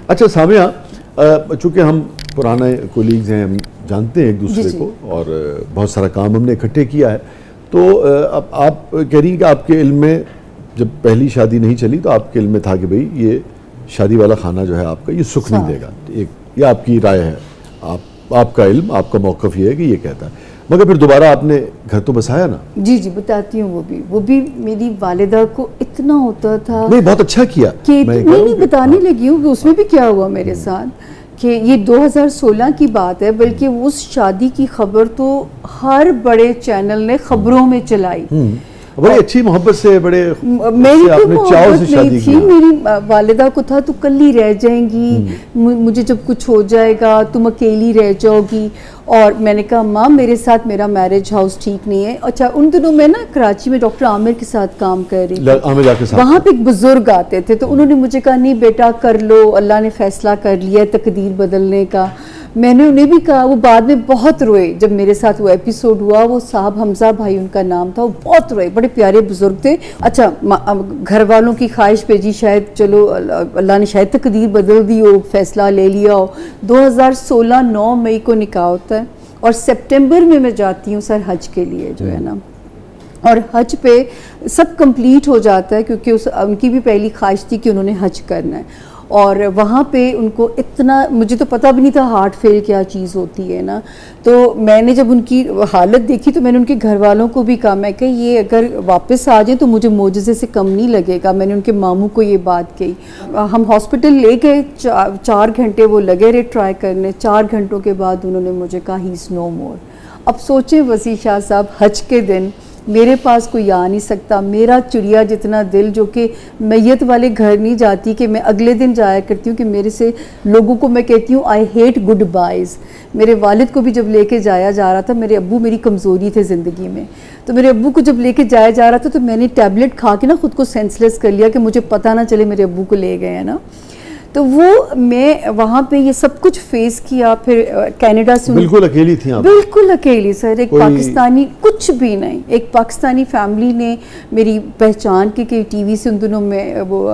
اچھا سامیہ، چونکہ ہم پرانے کولیگز ہیں، ہم جانتے ہیں ایک دوسرے کو اور بہت سارا کام ہم نے اکٹھے کیا ہے، تو اب آپ کہہ رہی ہیں کہ آپ کے علم میں جب پہلی شادی نہیں چلی تو آپ کے علم میں تھا کہ بھئی یہ شادی والا خانہ جو ہے آپ کا یہ سکھ نہیں دے گا، یہ آپ کی رائے ہے، آپ کا علم، آپ کا موقف یہ ہے کہ یہ کہتا ہے، مگر پھر دوبارہ آپ نے گھر تو بسایا نا؟ جی بتاتی ہوں. وہ بھی میری والدہ کو اتنا ہوتا تھا. نہیں بہت اچھا کیا. کہ نہیں بتانے لگی ہوں کہ اس میں بھی کیا ہوا میرے ساتھ، کہ یہ 2016 کی بات ہے، بلکہ اس شادی کی خبر تو ہر بڑے چینل نے خبروں میں چلائی. بڑی اچھی محبت سے، بڑے میری کوئی محبت نہیں تھی، میری والدہ کو تھا تو کلی رہ جائیں گی، مجھے جب کچھ ہو جائے گا تم اکیلی رہ جاؤ گی. اور میں نے کہا ماں میرے ساتھ میرا میرج ہاؤس ٹھیک نہیں ہے. اچھا ان دنوں میں نا کراچی میں ڈاکٹر عامر کے ساتھ کام کر رہی تھی، وہاں پہ ایک بزرگ آتے تھے تو انہوں نے مجھے کہا نہیں بیٹا کر لو، اللہ نے فیصلہ کر لیا ہے تقدیر بدلنے کا. میں نے انہیں بھی کہا، وہ بعد میں بہت روئے جب میرے ساتھ وہ ایپیسوڈ ہوا. وہ صاحب حمزہ بھائی ان کا نام تھا، وہ بہت روئے، بڑے پیارے بزرگ تھے. اچھا گھر والوں کی خواہش پہ جی شاید چلو اللہ نے شاید تقدیر بدل دی ہو، فیصلہ لے لیا ہو. 2016 9 مئی کو نکاح ہوتا ہے اور سپٹمبر میں جاتی ہوں سر حج کے لیے جو ہے نا، اور حج پہ سب کمپلیٹ ہو جاتا ہے کیونکہ ان کی بھی پہلی خواہش تھی کہ انہوں نے حج کرنا ہے. اور وہاں پہ ان کو اتنا، مجھے تو پتہ بھی نہیں تھا ہارٹ فیل کیا چیز ہوتی ہے نا، تو میں نے جب ان کی حالت دیکھی تو میں نے ان کے گھر والوں کو بھی کہا، میں کہ یہ اگر واپس آ جائیں تو مجھے معجزے سے کم نہیں لگے گا. میں نے ان کے ماموں کو یہ بات کہی. ہم ہاسپٹل لے گئے، 4 گھنٹے وہ لگے رہے ٹرائی کرنے. 4 گھنٹوں کے بعد انہوں نے مجھے کہا ہی از نو مور. اب سوچیں وسیع شاہ صاحب، حج کے دن میرے پاس کوئی آ نہیں سکتا، میرا چڑیا جتنا دل جو کہ میت والے گھر نہیں جاتی، کہ میں اگلے دن جایا کرتی ہوں کہ میرے سے لوگوں کو میں کہتی ہوں آئی ہیٹ گڈ بائز. میرے والد کو بھی جب لے کے جایا جا رہا تھا، میرے ابو میری کمزوری تھے زندگی میں، تو میرے ابو کو جب لے کے جایا جا رہا تھا تو میں نے ٹیبلٹ کھا کے نا خود کو سینس لیس کر لیا کہ مجھے پتہ نہ چلے میرے ابو کو لے گئے ہیں نا. تو وہ میں وہاں پہ یہ سب کچھ فیس کیا. پھر کینیڈا سے بالکل اکیلی تھیں آپ؟ بالکل اکیلی سر. ایک پاکستانی کچھ بھی نہیں، ایک پاکستانی فیملی نے میری پہچان کی کہ ٹی وی سے ان دنوں میں وہ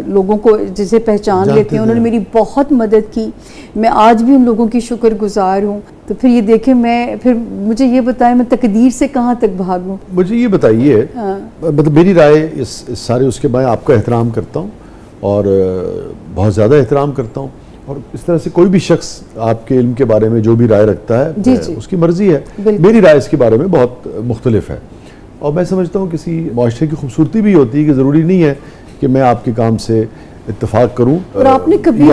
لوگوں کو جسے پہچان لیتے ہیں، انہوں نے میری بہت مدد کی. میں آج بھی ان لوگوں کی شکر گزار ہوں. تو پھر یہ دیکھیں، پھر مجھے یہ بتائیں میں تقدیر سے کہاں تک بھاگوں. مجھے یہ بتائیے، مطلب میری رائے اس سارے اس کے بعد آپ کا احترام کرتا ہوں اور بہت زیادہ احترام کرتا ہوں، اور اس طرح سے کوئی بھی شخص آپ کے علم کے بارے میں جو بھی رائے رکھتا ہے اس کی مرضی ہے. میری رائے اس کے بارے میں بہت مختلف ہے، اور میں سمجھتا ہوں کسی معاشرے کی خوبصورتی بھی ہوتی ہے کہ ضروری نہیں ہے کہ میں آپ کے کام سے اتفاق کروں، اور آپ نے کبھی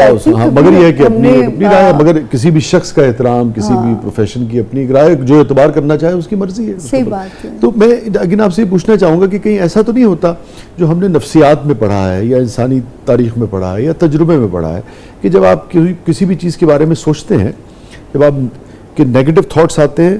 مگر یہ ہے کہ اپنی رائے، مگر کسی بھی شخص کا احترام، کسی بھی پروفیشن کی اپنی رائے جو اعتبار کرنا چاہے اس کی مرضی ہے. صحیح بات ہے. تو میں لیکن آپ سے یہ پوچھنا چاہوں گا کہ کہیں ایسا تو نہیں ہوتا جو ہم نے نفسیات میں پڑھا ہے یا انسانی تاریخ میں پڑھا ہے یا تجربے میں پڑھا ہے، کہ جب آپ کسی بھی چیز کے بارے میں سوچتے ہیں، جب آپ کے نیگیٹو تھاٹس آتے ہیں،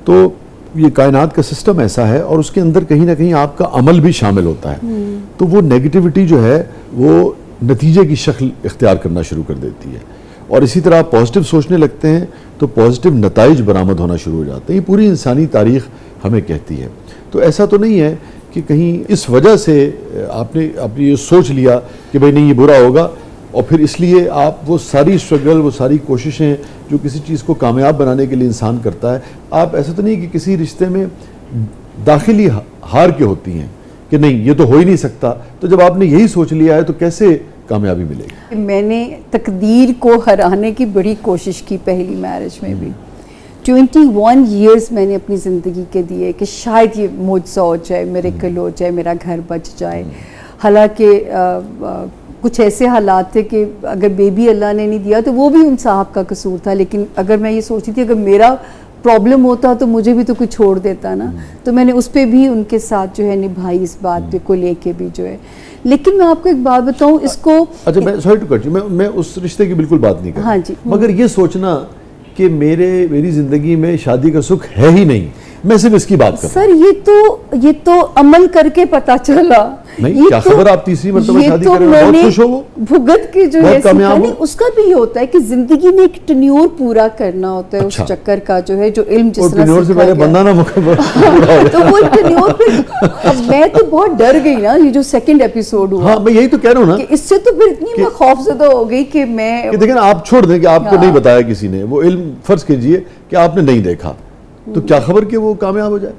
تو یہ کائنات کا سسٹم ایسا ہے اور اس کے اندر کہیں نہ کہیں آپ کا عمل بھی شامل ہوتا ہے، تو وہ نیگیٹیوٹی جو ہے وہ نتیجے کی شکل اختیار کرنا شروع کر دیتی ہے. اور اسی طرح آپ پازیٹیو سوچنے لگتے ہیں تو پازیٹیو نتائج برآمد ہونا شروع ہو جاتے ہیں. یہ پوری انسانی تاریخ ہمیں کہتی ہے. تو ایسا تو نہیں ہے کہ کہیں اس وجہ سے آپ نے یہ سوچ لیا کہ بھئی نہیں یہ برا ہوگا، اور پھر اس لیے آپ وہ ساری اسٹرگل، وہ ساری کوششیں جو کسی چیز کو کامیاب بنانے کے لیے انسان کرتا ہے، آپ ایسا تو نہیں کہ کسی رشتے میں داخلی ہار کے ہوتی ہیں کہ نہیں یہ تو ہو ہی نہیں سکتا، تو جب آپ نے یہی سوچ لیا ہے تو کیسے کامیابی ملے گی؟ میں نے تقدیر کو ہرانے کی بڑی کوشش کی پہلی میرج میں بھی. 21 ایئرز میں نے اپنی زندگی کے دیے کہ شاید یہ معجزہ ہو جائے، میریکل ہو جائے، میرا گھر بچ جائے. حالانکہ کچھ ایسے حالات تھے کہ اگر بیبی اللہ نے نہیں دیا تو وہ بھی ان صاحب کا قصور تھا، لیکن اگر میں یہ سوچتی تھی اگر میرا پرابلم ہوتا تو مجھے بھی تو کوئی چھوڑ دیتا نا. تو میں نے اس پہ بھی ان کے ساتھ جو ہے نبھائی، اس بات پہ کو لے کے بھی جو ہے. لیکن میں آپ کو ایک بات بتاؤں، اس کو اچھا میں سوری ٹو کٹ یو، میں اس رشتے کی بالکل بات نہیں کر رہا، مگر یہ سوچنا کہ میری زندگی میں شادی کا سکھ ہے ہی نہیں، میں صرف اس کی بات کر رہا سر یہ تو عمل کر کے پتا چلا. نہیں, کیا خبر آپ تیسری مرتبہ شادی کر رہے ہیں, بہت خوش ہو وہ, بھگت کے جو ہے نہیں, اس کا بھی یہ ہوتا ہے کہ زندگی میں ایک ٹنیور پورا کرنا ہوتا ہے, اس چکر کا جو ہے, جو علم جس طرح ٹنیور سے پہلے بندہ نہ تو وہ ٹنیور پہ. اب میں تو بہت ڈر گئی نا, یہ جو سیکنڈ ایپیسوڈ ہوا, ہاں میں یہی تو کہہ رہا ہوں نا, کہ اس سے تو پھر اتنی میں خوف زدہ ہو گئی کہ میں دیکھیں آپ چھوڑ دیں کہ آپ کو نہیں بتایا کسی نے, وہ علم فرض کیجئے کہ آپ نے نہیں دیکھا, تو کیا خبر کہ وہ کامیاب ہو جائے.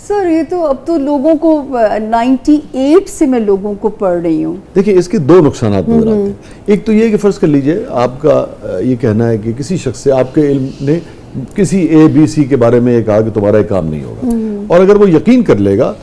سر یہ تو اب تو لوگوں کو 98 سے میں لوگوں کو پڑھ رہی ہوں. دیکھیں اس کے دو نقصانات نظر آتے ہیں. ایک تو یہ کہ فرض کر لیجئے آپ کا یہ کہنا ہے کہ کسی شخص سے آپ کے علم نے کسی ABC کے بارے میں یہ کہا کہ تمہارا یہ کام نہیں ہوگا, اور اگر وہ یقین کر لے گا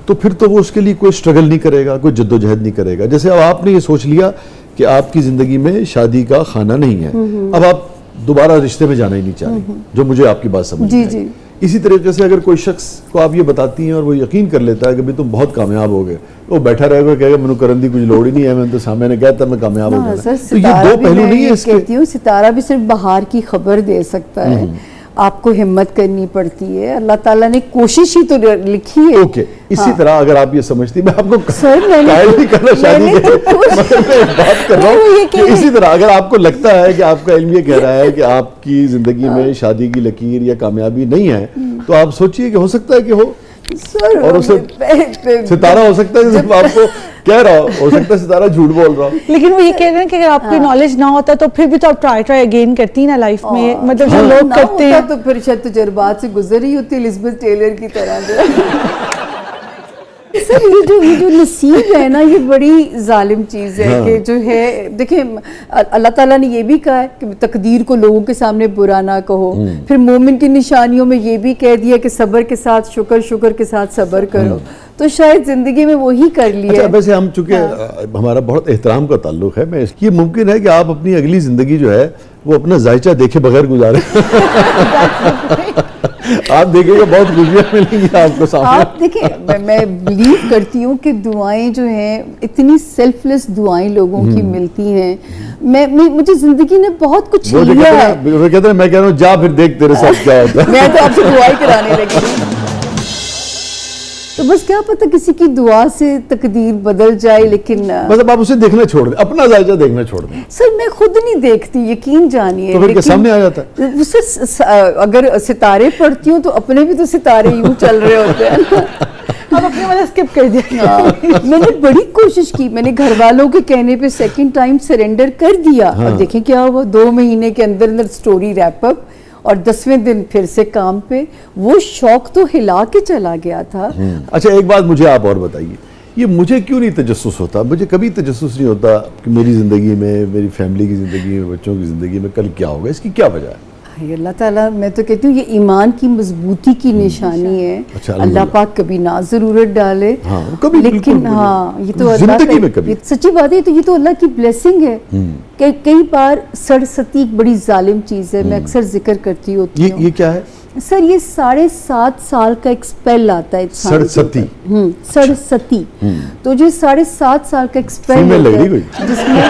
تو پھر تو وہ اس کے لیے کوئی سٹرگل نہیں کرے گا, کوئی جد و جہد نہیں کرے گا. جیسے اب آپ نے یہ سوچ لیا کہ آپ کی زندگی میں شادی کا خانہ نہیں ہے, اب آپ دوبارہ رشتے میں جانا ہی نہیں چاہ رہی, جو مجھے آپ کی بات سمجھ میں آئی. اسی طریقے سے اگر کوئی شخص کو آپ یہ بتاتی ہیں اور وہ یقین کر لیتا ہے کہ بھئی تم بہت کامیاب ہو گئے, وہ بیٹھا رہے گا, کہے گا منو کرن دی کچھ لوڑ ہی نہیں ہے, میں تو سامنے نے کہتا میں کامیاب ہو گیا. تو یہ دو پہلو نہیں ہے اس کے. کہتی ہوں ستارہ بھی صرف بہار کی خبر دے سکتا ہے, آپ کو ہمت کرنی پڑتی ہے, اللہ تعالیٰ نے کوشش ہی تو لکھی ہے. اوکے, اسی طرح اگر آپ یہ سمجھتی, میں آپ کو قائل نہیں کرنا شادی کے, مگر میں ایک بات کر رہا ہوں کہ اسی طرح اگر آپ کو لگتا ہے کہ آپ کا علم یہ کہہ رہا ہے کہ آپ کی زندگی میں شادی کی لکیر یا کامیابی نہیں ہے, تو آپ سوچئے کہ ہو سکتا ہے کہ ہو, اور اسے ستارہ ہو سکتا ہے جب آپ کو کہہ رہا ہو سکتا ہے ستارہ جھوٹ بول رہا ہو. لیکن وہ یہ کہہ رہے ہیں کہ اگر آپ کی نالج نہ ہوتا تو پھر بھی تو آپ ٹرائی اگین کرتی نا لائف میں, مطلب جو لوگ کرتے ہیں تو پھر شاید تجربات سے گزر ہی ہوتی الزبتھ ٹیلر کی طرح. سر یہ جو نصیب ہے نا, یہ بڑی ظالم چیز ہے کہ جو ہے, دیکھیں اللہ تعالیٰ نے یہ بھی کہا ہے کہ تقدیر کو لوگوں کے سامنے برا نہ کہو, پھر مومن کی نشانیوں میں یہ بھی کہہ دیا کہ صبر کے ساتھ شکر کے ساتھ صبر کرو, تو شاید زندگی میں وہی کر لیا. اچھا ویسے ہم چونکہ ہمارا بہت احترام کا تعلق ہے, میں یہ ممکن ہے کہ آپ اپنی اگلی زندگی جو ہے وہ اپنا ذائچہ دیکھے بغیر گزارے. آپ دیکھیں گے بہت خوشیاں ملیں گی آپ کو سامنے. آپ دیکھیں میں بلیو کرتی ہوں کہ دعائیں جو ہیں اتنی سیلف لیس دعائیں لوگوں کی ملتی ہیں. مجھے زندگی نے بہت کچھ لیا ہے. وہ کہتے ہیں, میں کہہ رہا ہوں جا پھر دیکھ تیرے ساتھ کیا ہوتا ہے. میں تو آپ سے دعائیں کرانے لگی. تو بس کیا پتہ کسی کی دعا سے تقدیر بدل جائے, لیکن بس اب آپ اسے دیکھنا چھوڑ دیں, اپنا ذائچہ دیکھنا چھوڑ دیں. سر میں خود نہیں دیکھتی, یقین جانیے. تو پھر سامنے آ جاتا ہے. اگر ستارے پڑھتی ہوں تو اپنے بھی تو ستارے یوں چل رہے ہوتے ہیں. اب اپنے والا اسکپ کر دیا. میں نے بڑی کوشش کی, میں نے گھر والوں کے کہنے پہ سیکنڈ ٹائم سرنڈر کر دیا, اور دیکھیں کیا ہوا, 2 مہینے کے اندر سٹوری ریپ اپ, اور 10ویں دن پھر سے کام پہ. وہ شوق تو ہلا کے چلا گیا تھا. اچھا ایک بات مجھے آپ اور بتائیے, یہ مجھے کیوں نہیں تجسس ہوتا, مجھے کبھی تجسس نہیں ہوتا کہ میری زندگی میں, میری فیملی کی زندگی میں, بچوں کی زندگی میں کل کیا ہوگا, اس کی کیا وجہ ہے؟ اللہ تعالیٰ, میں تو کہتی ہوں یہ ایمان کی مضبوطی کی نشانی ہے. اللہ پاک کبھی نہ ضرورت ڈالے, لیکن ہاں یہ تو اللہ کا سچی بات ہے, تو یہ تو اللہ کی بلیسنگ ہے. کہ کئی بار سڑستی ایک بڑی ظالم چیز ہے, میں اکثر ذکر کرتی ہوتی ہوں. یہ کیا ہے سر؟ یہ 7.5 سال کا ایک سپیل آتا ہے سڑستی. سڑستی, تو جو 7.5 سال کا ایک سپیل ہوتا ہے جس میں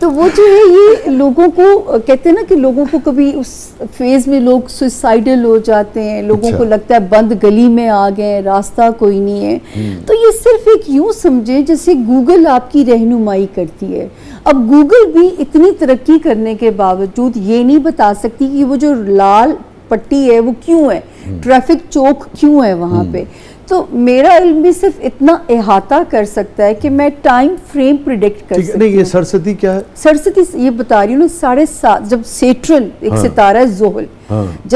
تو وہ جو ہے یہ لوگوں کو کہتے ہیں نا کہ لوگوں کو کبھی اس فیز میں لوگ سوسائڈل ہو جاتے ہیں, لوگوں کو لگتا ہے بند گلی میں آ گئے, راستہ کوئی نہیں ہے. تو یہ صرف ایک یوں سمجھیں جیسے گوگل آپ کی رہنمائی کرتی ہے. اب گوگل بھی اتنی ترقی کرنے کے باوجود یہ نہیں بتا سکتی کہ وہ جو لال پٹی ہے وہ کیوں ہے, ٹریفک چوک کیوں ہے وہاں پہ. تو میرا علم بھی صرف اتنا احاطہ کر سکتا ہے کہ میں ٹائم فریم پریڈکٹ کر سکتی ہوں. نہیں یہ سرستی کیا ہے؟ سرستی یہ بتا رہی ہوں نا, 7.5 جب سیٹرن ایک ستارہ ہے زحل, جب